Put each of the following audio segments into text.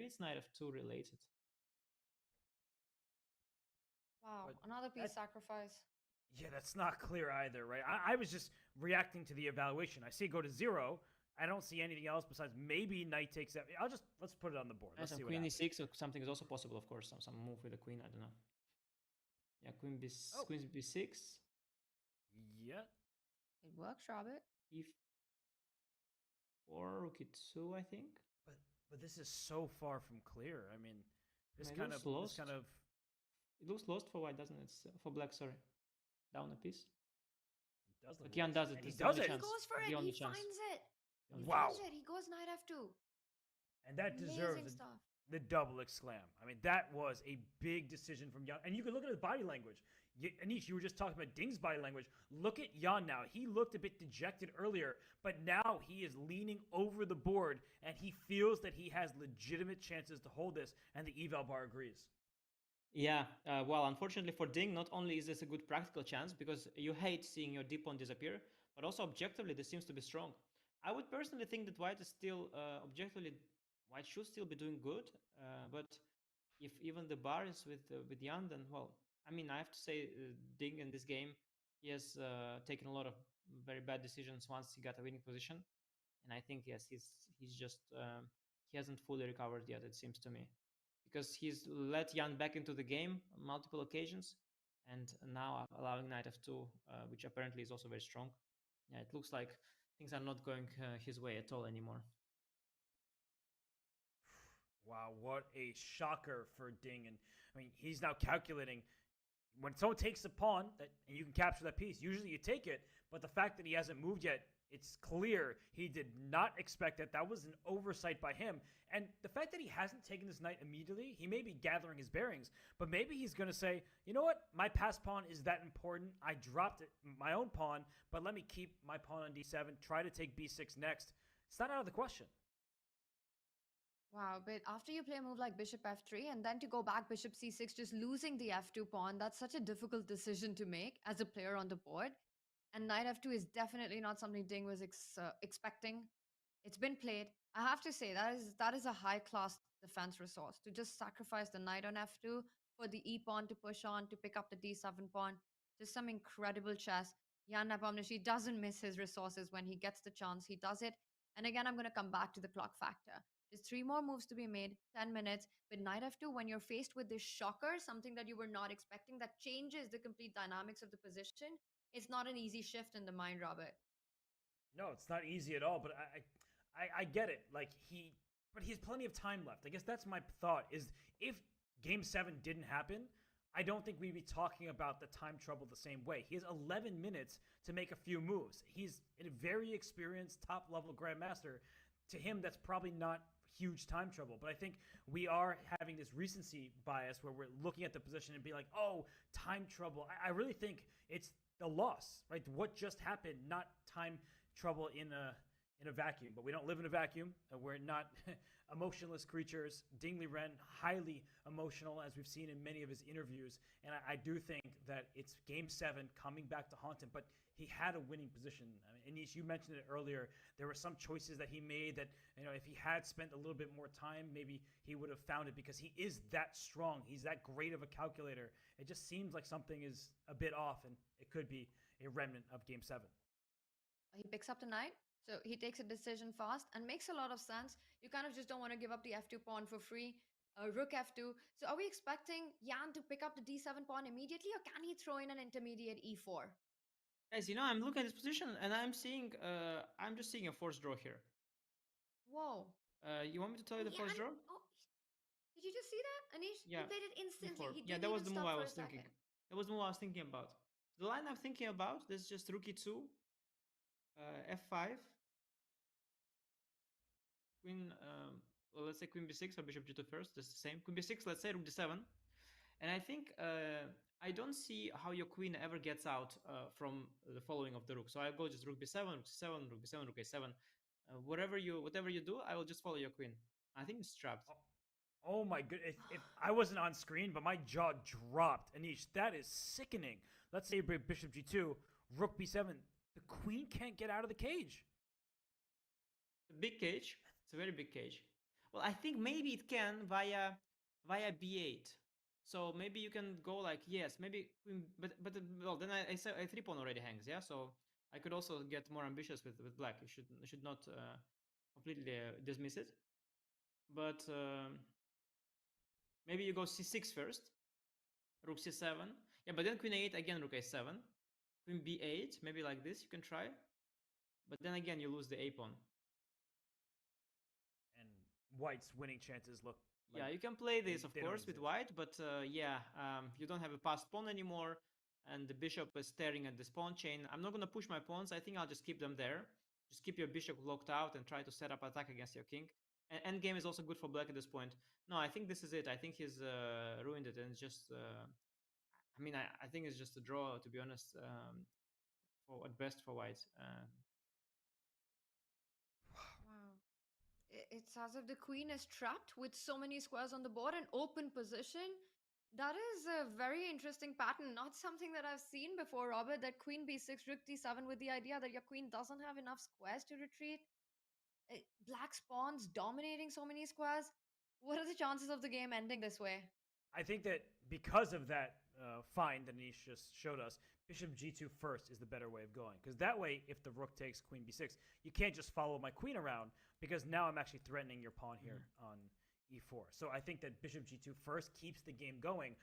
it's knight f2 related. Wow, But another piece that- sacrifice. Yeah, that's not clear either, right? I was just reacting to the evaluation. I see it go to 0. I don't see anything else besides maybe knight takes that. Let's put it on the board. And Let's some see what queen happens. e6 or something is also possible, of course. Some move with the queen. I don't know. Yeah, Oh. queen b6. Yeah. It works, Robert. e4, rook e2, I think. But this is so far from clear. I mean, this It kind looks of lost. this kind of It looks lost for white, doesn't it? For black, sorry. Down a piece. does look But Jan lost. does it. And he It's the does only it. He chance. goes for The it. only He chance. finds it. The only He Wow. finds it. He goes knight f2. And that deserves Amazing stuff. the double exclam. I mean, that was a big decision from Jan. And you can look at his body language. Anish, you were just talking about Ding's body language. Look at Jan now. He looked a bit dejected earlier, but now he is leaning over the board and he feels that he has legitimate chances to hold this, and the eval bar agrees. Yeah, well, unfortunately for Ding, not only is this a good practical chance, because you hate seeing your d pawn disappear, but also objectively, this seems to be strong. I would personally think that white is still, objectively, white should still be doing good, but if even the bar is with Jan, then, well, I mean, I have to say, Ding in this game, he has taken a lot of very bad decisions once he got a winning position, and I think, yes, he's just, he hasn't fully recovered yet, it seems to me. Because he's let Jan back into the game on multiple occasions, and now allowing knight f2, which apparently is also very strong. Yeah, it looks like things are not going his way at all anymore. Wow, what a shocker for Ding. And I mean, he's now calculating when someone takes a pawn that and you can capture that piece. Usually you take it, but the fact that he hasn't moved yet, it's clear he did not expect that. That was an oversight by him. And the fact that he hasn't taken this knight immediately, he may be gathering his bearings, but maybe he's going to say, you know what? My pass pawn is that important. I dropped my own pawn, but let me keep my pawn on d7, try to take b6 next. It's not out of the question. Wow, but after you play a move like bishop f3 and then to go back bishop c6, just losing the f2 pawn, that's such a difficult decision to make as a player on the board. And knight f2 is definitely not something Ding was expecting. It's been played. I have to say that is a high class defense resource to just sacrifice the knight on f2 for the e pawn to push on to pick up the d7 pawn. Just some incredible chess. Jan Nepomniachtchi doesn't miss his resources when he gets the chance. He does it. And again, I'm going to come back to the clock factor. Just 3 more moves to be made, 10 minutes. With knight f2, when you're faced with this shocker, something that you were not expecting, that changes the complete dynamics of the position, it's not an easy shift in the mind, Robert. No, it's not easy at all, but I get it. But he has plenty of time left. I guess that's my thought is if game 7 didn't happen, I don't think we'd be talking about the time trouble the same way. He has 11 minutes to make a few moves. He's a very experienced top level grandmaster. To him, that's probably not huge time trouble. But I think we are having this recency bias where we're looking at the position and be like, oh, time trouble. I really think it's the loss, right? What just happened, not time trouble in a vacuum. But we don't live in a vacuum. We're not emotionless creatures. Ding Liren, highly emotional, as we've seen in many of his interviews. And I do think that it's game 7 coming back to haunt him. But he had a winning position. I mean, Anish, you mentioned it earlier. There were some choices that he made that, if he had spent a little bit more time, maybe he would have found it because he is that strong. He's that great of a calculator. It just seems like something is a bit off, and it could be a remnant of game 7. He picks up the knight. So he takes a decision fast and makes a lot of sense. You kind of just don't want to give up the f2 pawn for free. Rook f2. So are we expecting Jan to pick up the d7 pawn immediately, or can he throw in an intermediate e4? Guys, I'm looking at this position and I'm just seeing a forced draw here. Whoa. You want me to tell you the forced draw? Oh, did you just see that, Anish? Yeah. He played it instantly. E4. He Yeah, didn't that was even the move stop I for was a thinking. second. That was the move I was thinking about. The line I'm thinking about is just rook e2, f5, queen, well, let's say queen b6 or bishop g2 first. That's the same. Queen b6, let's say rook d7. And I think I don't see how your queen ever gets out from the following of the rook. So I'll go just rook b7, rook c7, rook b7, rook a7. Whatever you do, I will just follow your queen. I think it's trapped. Oh my goodness. If I wasn't on screen, but my jaw dropped. Anish, that is sickening. Let's say bishop g2, rook b7. The queen can't get out of the cage. A big cage. It's a very big cage. Well, I think maybe it can via b8. So maybe you can go like yes, maybe queen, but well then I say a three pawn already hangs, yeah. So I could also get more ambitious with black. You should not completely dismiss it. But maybe you go c6 first, rook c7. Yeah, but then queen a8 again, rook a7, queen b8. Maybe like this you can try. But then again you lose the a pawn. And White's winning chances look like Yeah, you can play this, of they don't course, with exist. white, but you don't have a passed pawn anymore, and the bishop is staring at this pawn chain. I'm not going to push my pawns. I think I'll just keep them there. Just keep your bishop locked out and try to set up attack against your king. And endgame is also good for black at this point. No, I think this is it. I think he's ruined it, and it's just... I mean, I think it's just a draw, to be honest, for at best for white. Wow. It's as if the queen is trapped with so many squares on the board and open position. That is a very interesting pattern, not something that I've seen before, Robert. That queen b6, rook d7, with the idea that your queen doesn't have enough squares to retreat. Black spawns dominating so many squares. What are the chances of the game ending this way? I think that because of that find that Anish just showed us, bishop g2 first is the better way of going. Because that way, if the rook takes queen b6, you can't just follow my queen around, because now I'm actually threatening your pawn here on e4. So I think that bishop g2 first keeps the game going.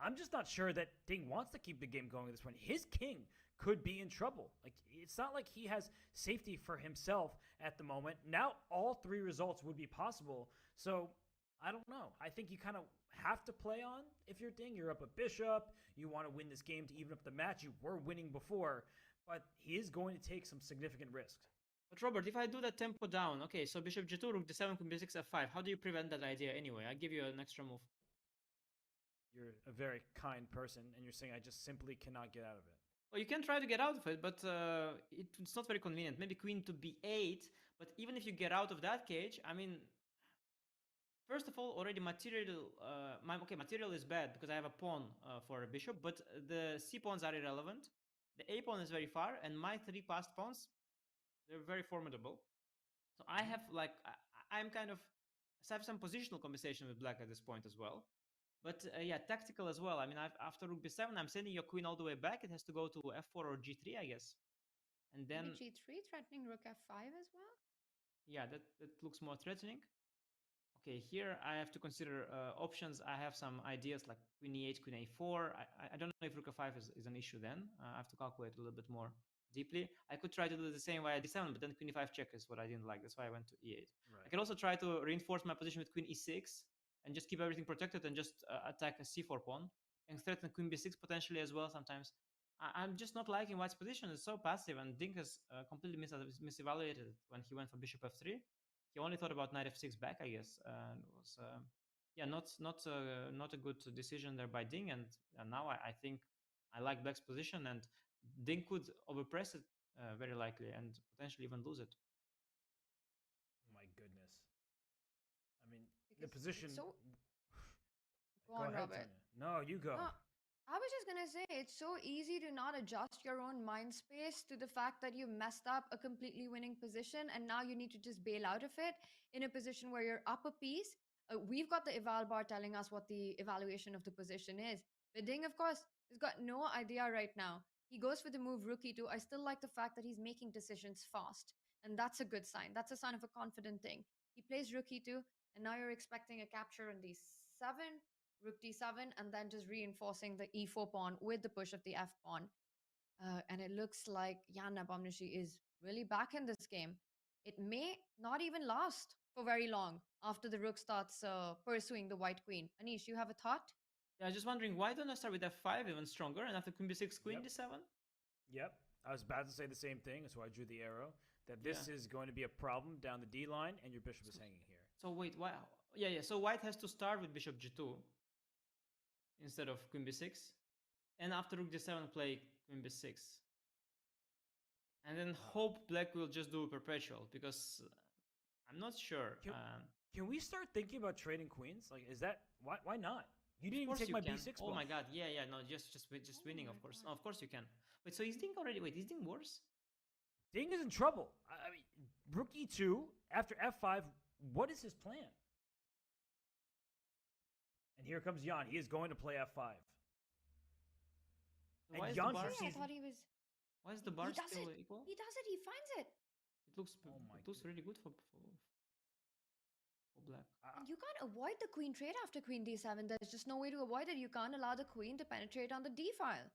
I'm just not sure that Ding wants to keep the game going at this point. His king could be in trouble. Like, it's not like he has safety for himself at the moment. Now all three results would be possible. So I don't know. I think you kind of have to play on if you're Ding. You're up a bishop. You want to win this game to even up the match. You were winning before, but he is going to take some significant risks. But Robert, if I do that tempo down, okay, so bishop g2, rook d7, queen b6, f5, how do you prevent that idea anyway? I give you an extra move. You're a very kind person, and you're saying I just simply cannot get out of it. Well, you can try to get out of it, but it's not very convenient. Maybe queen to b8, but even if you get out of that cage, I mean, first of all, already material, material is bad because I have a pawn for a bishop, but the c pawns are irrelevant. The a pawn is very far, and my three passed pawns, they're very formidable. So I have like, I'm kind of, I have some positional compensation with black at this point as well. But yeah, tactical as well. I mean, after rook b7, I'm sending your queen all the way back. It has to go to f4 or g3, I guess. And then... Maybe g3, threatening rook f5 as well? Yeah, that looks more threatening. Okay, here I have to consider options. I have some ideas like queen e8, queen a4. I don't know if rook f5 is an issue then. I have to calculate a little bit more deeply. I could try to do the same via d7, but then queen e5 check is what I didn't like. That's why I went to e8. Right. I can also try to reinforce my position with queen e6 and just keep everything protected and just attack a c4 pawn and threaten queen b6 potentially as well sometimes. I'm just not liking white's position. It's so passive, and Dink has completely misevaluated it when he went for bishop f3. He only thought about knight f6 back, I guess. And it was not a good decision there by Ding. And now I think I like black's position, and Ding could overpress it very likely and potentially even lose it. My goodness. I mean, Because the position. So... Go on, ahead, Robert. No, you go. I was just gonna say, it's so easy to not adjust your own mind space to the fact that you messed up a completely winning position and now you need to just bail out of it in a position where you're up a piece. We've got the eval bar telling us what the evaluation of the position is. But Ding, of course, has got no idea right now. He goes for the move rook e2. I still like the fact that he's making decisions fast. And that's a good sign. That's a sign of a confident Ding. He plays rook e2, and now you're expecting a capture on d7, rook d7, and then just reinforcing the e4 pawn with the push of the f pawn. And it looks like Jan Nepomniachtchi is really back in this game. It may not even last for very long after the rook starts pursuing the white queen. Anish, you have a thought? Yeah, just wondering, why don't I start with f5 even stronger, and after queen b6, queen d7? Yep. I was about to say the same thing, so I drew the arrow. That this is going to be a problem down the d line, and your bishop is hanging here. So wait, why? Yeah. So white has to start with bishop g2 instead of queen b6, and after rook d7 play queen b6, and then hope black will just do perpetual, because I'm not sure. Can we start thinking about trading queens? Like, is that why not? You didn't even take my b6 pawn. Oh my god, yeah, no, just winning, of course. No, of course you can. Wait, so is Ding already? Wait, is Ding worse? Ding is in trouble. I mean, rook e2 after f5. What is his plan? And here comes Jan. He is going to play f5. And Why is the Jan bar? See, I sees. thought he was. Why is the He bar does still it. equal? He does it. He finds it. It looks Oh my it looks really good for black. And you can't avoid the queen trade after queen d7. There's just no way to avoid it. You can't allow the queen to penetrate on the d file.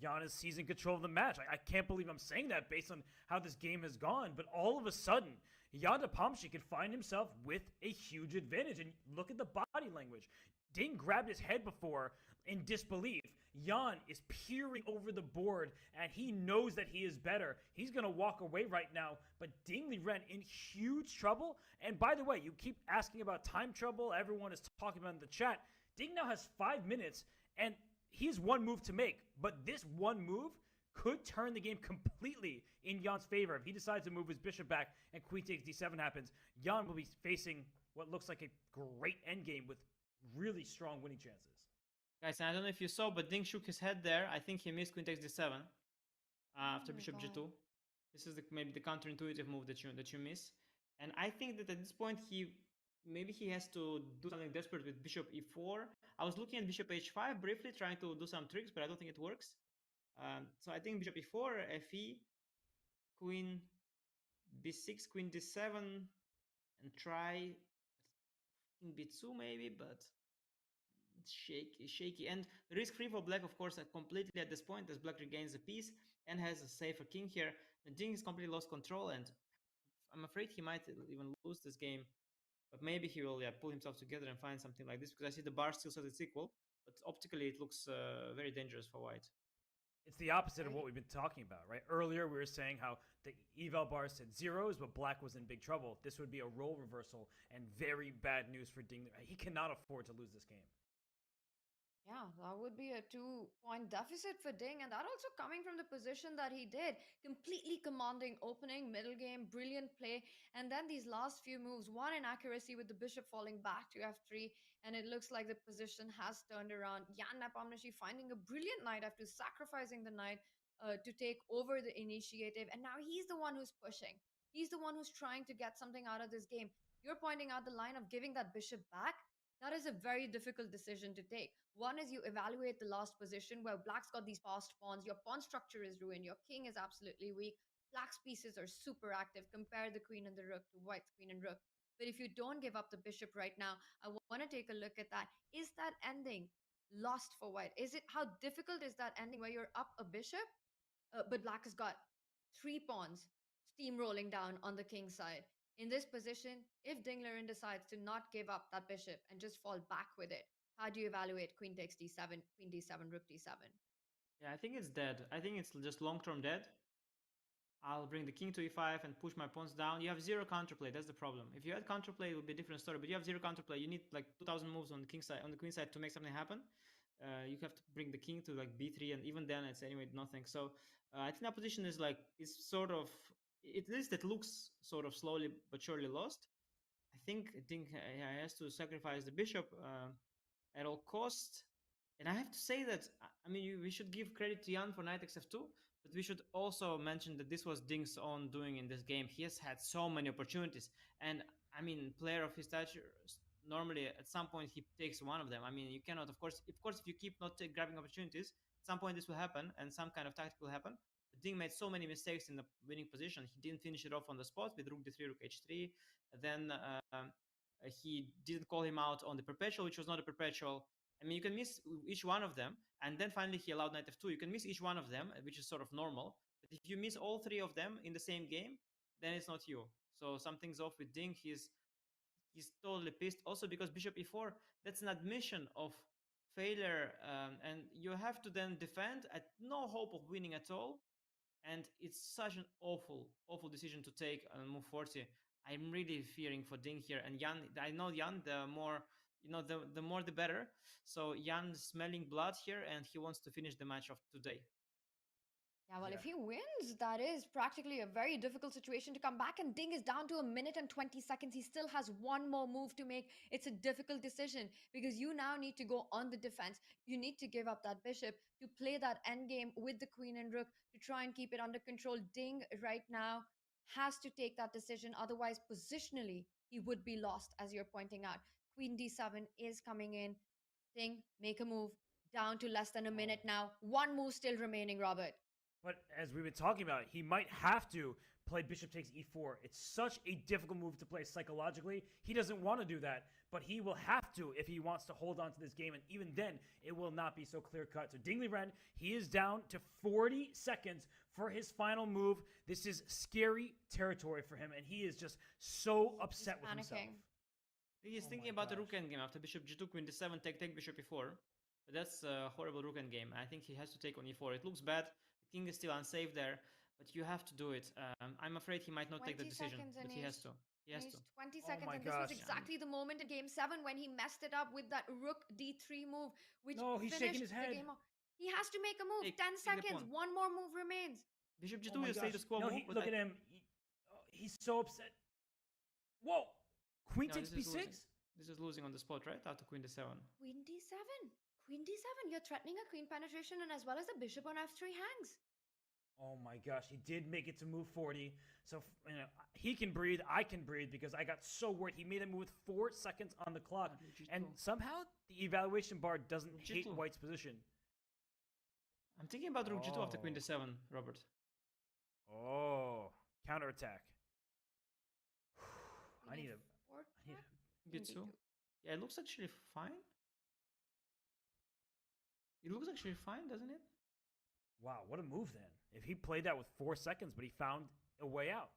Jan is seizing control of the match. I can't believe I'm saying that based on how this game has gone, but all of a sudden, Jan Nepomniachtchi could find himself with a huge advantage. And look at the body language. Ding grabbed his head before in disbelief. Jan is peering over the board, and he knows that he is better. He's going to walk away right now, but Dingley ran in huge trouble. And by the way, you keep asking about time trouble. Everyone is talking about it in the chat. Ding now has 5 minutes, and he has one move to make, but this one move could turn the game completely in Jan's favor. If he decides to move his bishop back and queen takes d7 happens, Jan will be facing what looks like a great endgame with really strong winning chances. Guys, I don't know if you saw, but Ding shook his head there. I think he missed queen takes d7 after my bishop God. g2. This is maybe the counterintuitive move that you miss. And I think that at this point maybe he has to do something desperate with bishop e4. I was looking at bishop h5 briefly, trying to do some tricks, but I don't think it works. So I think bishop e4, fe, queen b6, queen d7, and try king b2 maybe, but it's shaky. And risk-free for black, of course, completely at this point, as black regains the piece and has a safer king here. The Ding has completely lost control, and I'm afraid he might even lose this game. But maybe he will pull himself together and find something like this, because I see the bar still says it's equal, but optically it looks very dangerous for white. It's the opposite of what we've been talking about, right? Earlier, we were saying how the eval bar said zeros, but black was in big trouble. This would be a role reversal and very bad news for Ding. He cannot afford to lose this game. Yeah, that would be a 2-point deficit for Ding, and that also coming from the position that he did. Completely commanding opening, middle game, brilliant play, and then these last few moves, one inaccuracy with the bishop falling back to f3, and it looks like the position has turned around. Jan Nepomniachtchi finding a brilliant knight after sacrificing the knight to take over the initiative, and now he's the one who's pushing. He's the one who's trying to get something out of this game. You're pointing out the line of giving that bishop back. That is a very difficult decision to take. One is you evaluate the last position where black's got these fast pawns, your pawn structure is ruined, your king is absolutely weak, black's pieces are super active. Compare the queen and the rook to white's queen and rook. But if you don't give up the bishop right now, I want to take a look at that. Is that ending lost for white? Is it, how difficult is that ending where you're up a bishop, but black has got 3 pawns steamrolling down on the king side? In this position, if Dinglerin decides to not give up that bishop and just fall back with it, how do you evaluate queen takes d7, queen d7, rook d7? Yeah, I think it's dead. I think it's just long-term dead. I'll bring the king to e5 and push my pawns down. You have zero counterplay. That's the problem. If you had counterplay, it would be a different story. But you have zero counterplay. You need like 2,000 moves on the king side, on the queen side, to make something happen. You have to bring the king to like b3, and even then, it's anyway nothing. So I think that position is like, it's sort of, at least it looks sort of slowly but surely lost. I think he has to sacrifice the bishop at all costs. And I have to say that, I mean, we should give credit to Jan for knight xf2, but we should also mention that this was Ding's own doing in this game. He has had so many opportunities. And, I mean, player of his stature, normally at some point he takes one of them. I mean, you cannot, of course, if you keep not grabbing opportunities, at some point this will happen and some kind of tactic will happen. But Ding made so many mistakes in the winning position. He didn't finish it off on the spot with rook d3, rook h3. Then he didn't call him out on the perpetual, which was not a perpetual. I mean, you can miss each one of them, and then finally he allowed knight f2. You can miss each one of them, which is sort of normal. But if you miss all three of them in the same game, then it's not you. So something's off with Ding. He's totally pissed. Also because bishop e4, that's an admission of failure, and you have to then defend at no hope of winning at all. And it's such an awful decision to take on move 40. I'm really fearing for Ding here. And Jan, I know Jan, the more, the more the better. So Jan's smelling blood here, and he wants to finish the match of today. Yeah, well, Yeah. if he wins, that is practically a very difficult situation to come back. And Ding is down to 1 minute and 20 seconds. He still has one more move to make. It's a difficult decision because you now need to go on the defense. You need to give up that bishop to play that endgame with the queen and rook to try and keep it under control. Ding right now has to take that decision. Otherwise, positionally, he would be lost, as you're pointing out. Queen d7 is coming in. Ding, make a move. Down to less than a minute now. One move still remaining, Robert. But as we've been talking about, he might have to play bishop takes e4. It's such a difficult move to play psychologically. He doesn't want to do that, but he will have to if he wants to hold on to this game. And even then, it will not be so clear cut. So Dingley Ren, he is down to 40 seconds for his final move. This is scary territory for him, and he is just so upset with himself. He's Oh thinking my about the gosh. rook endgame after bishop g2, queen d7, take bishop e4. But that's a horrible rook endgame. I think he has to take on e4. It looks bad. The king is still unsafe there, but you have to do it. I'm afraid he might not take the 20 decision, seconds, but he has Anish. to. He has to. 20 Oh seconds, my and this was gosh. exactly the moment in game 7 when he messed it up with that rook d3 move, which No, he's shaking finished his head. the game off. He has to make a move. Take 10 the seconds. pawn. One more move remains. Bishop g2 Oh my is gosh. status quo No, move. look at him. He's so upset. Whoa. Queen No, takes this is b6? losing. This is losing on the spot, right? After queen d7. Queen d7. Queen d7. You're threatening a queen penetration, and as well as the bishop on f3 hangs. Oh my gosh, he did make it to move 40. So, he can breathe, I can breathe because I got so worried. He made a move with 4 seconds on the clock. And somehow the evaluation bar doesn't hate G2. White's position. I'm thinking about rook g2 after queen Oh. d7, Robert. Oh, counterattack. I need a. Four I need track? a Queen b2. d2. Yeah, it looks actually fine. It looks actually fine, doesn't it? wow, what a move then. If he played that with 4 seconds, but he found a way out.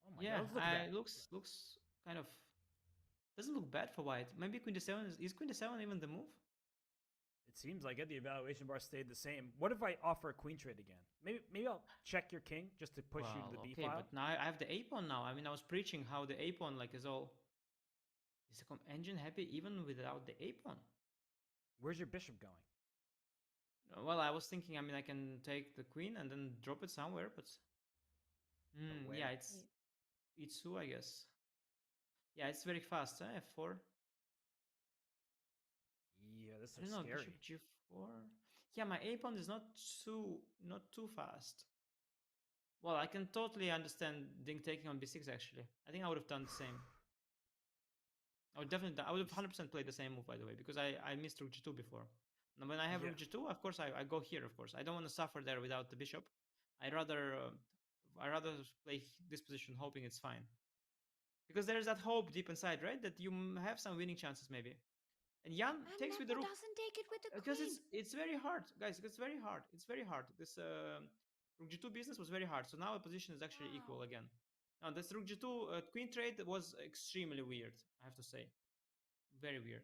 Oh my Yeah, god, let's look at that. it looks kind of doesn't look bad for white. Maybe queen d7 is queen d7 even the move? It seems like the evaluation bar stayed the same. What if I offer a queen trade again? Maybe I'll check your king just to push you to the b okay, file. but now I have the a pawn now. I mean, I was preaching how the a pawn like is all is the engine happy even without the a pawn. Where's your bishop going? Well, I was thinking. I mean, I can take the queen and then drop it somewhere, but where? yeah, it's e2, I guess. Yeah, it's very fast. F4. Yeah, this I is don't know. scary. Bishop g4. Yeah, my a pawn is not too fast. Well, I can totally understand Ding taking on b6. Actually, I think I would have done the same. I would have 100% played the same move, by the way, because I missed rook g2 before. And when I have rook g2, of course I go here. Of course, I don't want to suffer there without the bishop. I rather play this position, hoping it's fine. Because there's that hope deep inside, right? That you have some winning chances, maybe. And Jan And takes with the Nepo rook doesn't take it with the because queen. it's very hard, guys. It's very hard. It's very hard. This rook g2 business was very hard. So now a position is actually equal again. Now this rook g2 queen trade was extremely weird. I have to say, very weird.